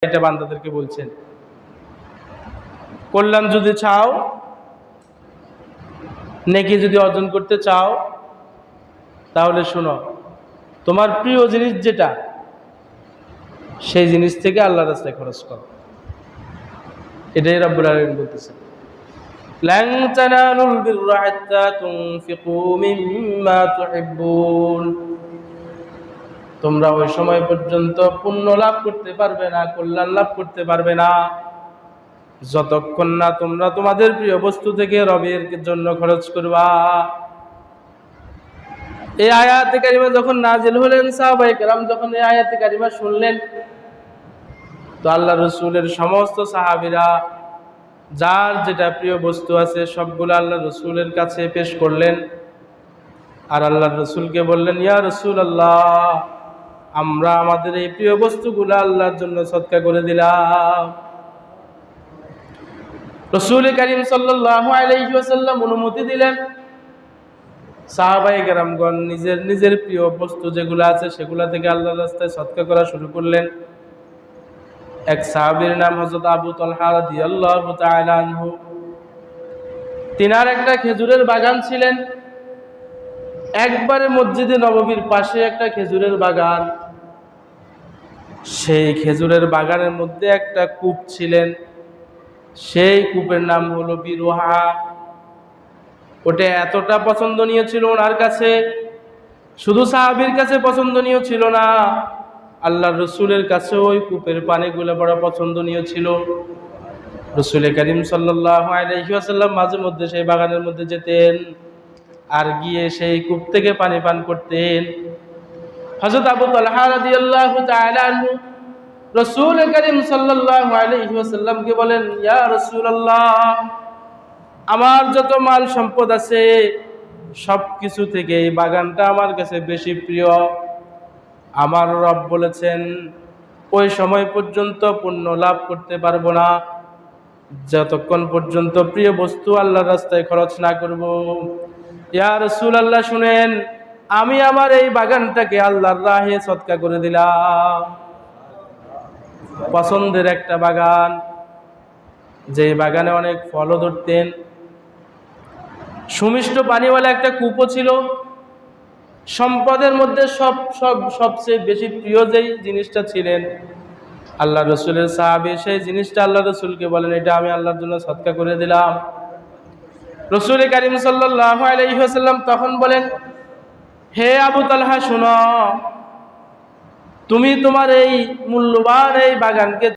এটা বান্দাদেরকে বলছেন, কল্যাণ যদি চাও, নেকি যদি অর্জন করতে চাও, তাহলে শোনো, তোমার প্রিয় জিনিস যেটা, সেই জিনিস থেকে আল্লাহর রাস্তায় খরচ করো। এটাই রাব্বুল আলামিন বলতেছেন, লান তানালুল বিররা হাত্তা তুনফিকু মিম্মা তুহিব্বুন। তোমরা ওই সময় পর্যন্ত পুণ্য লাভ করতে পারবে না, কল্যাণ লাভ করতে পারবে না, যতক্ষণ না তোমরা তোমাদের প্রিয় বস্তু থেকে রবের জন্য খরচ করবা। এই আয়াতে কারিমা যখন নাজিল হলেন, সাহাবায়ে কেরাম যখন এই আয়াতে কারিমা শুনলেন, তো আল্লাহ রসুলের সমস্ত সাহাবীরা যার যেটা প্রিয় বস্তু আছে সবগুলো আল্লাহ রসুলের কাছে পেশ করলেন, আর আল্লাহ রসুলকে বললেন, ইয়া রাসূলুল্লাহ, আমরা আমাদের এই প্রিয় বস্তুগুলো আল্লাহর জন্য সদকা করে দিলাম। রাসূল করিম সাল্লাল্লাহু আলাইহি ওয়াসাল্লাম অনুমতি দিলেন, সাহাবায়ে কেরামগণ নিজের নিজের প্রিয় বস্তু যেগুলো আছে সেগুলো থেকে আল্লাহর রাস্তায় সদকা করা শুরু করলেন। এক সাহাবীর নাম হযরত আবু তালহা রাদিয়াল্লাহু তাআলা আনহু। তিনার একটা খেজুরের বাগান ছিলেন, একবারে মসজিদে নববীর পাশে একটা খেজুরের বাগান। সেই খেজুরের বাগানের মধ্যে একটা কূপ ছিলেন, সেই কূপের নাম হলো বিরুহা। ওটা এতটা পছন্দনীয় ছিল ওনার কাছে, শুধু সাহাবীর কাছে পছন্দনীয় ছিল না, আল্লাহর রসুলের কাছে ওই কূপের পানিগুলো বড় পছন্দনীয় ছিল। রাসূল করিম সাল্লাল্লাহু আলাইহি ওয়াসাল্লাম মাঝে মধ্যে সেই বাগানের মধ্যে যেতেন আর গিয়ে সেই কূপ থেকে পানি পান করতেন। হযরত আবু তালহা রাদিয়াল্লাহু তাআলা আনহু রাসূল করিম সাল্লাল্লাহু আলাইহি ওয়াসাল্লামকে বলেন, ইয়া রাসূলুল্লাহ, আমার যত মাল সম্পদ আছে সবকিছু থেকে এই বাগানটা আমার কাছে বেশি প্রিয়। আমার রব বলেছেন ওই সময় পর্যন্ত পুণ্য লাভ করতে পারবো না যতক্ষণ পর্যন্ত প্রিয় বস্তু আল্লাহর রাস্তায় খরচ না করব। ইয়া রাসূলুল্লাহ, শুনেন, আমি আমার এই বাগানটাকে আল্লাহর রাহে সদকা করে দিলাম। পছন্দের একটা বাগান, যে বাগানে অনেক ফলও ধরতেন, সুমিষ্ট পানিওয়ালা একটা কূপও ছিল। সম্পদের মধ্যে সবচেয়ে বেশি প্রিয় যেই জিনিসটা ছিলেন, আল্লাহ রসুলের সাহাবী, সেই জিনিসটা আল্লাহ রসুলকে বলেন, এটা আমি আল্লাহর জন্য সদকা করে দিলাম। রাসূল করিম সাল্লাল্লাহু আলাইহি ওয়াসাল্লাম তখন বলেন, হে আবু তালহা, শোনো, তুমি তোমার এই মূল্যবান এই বাগানকে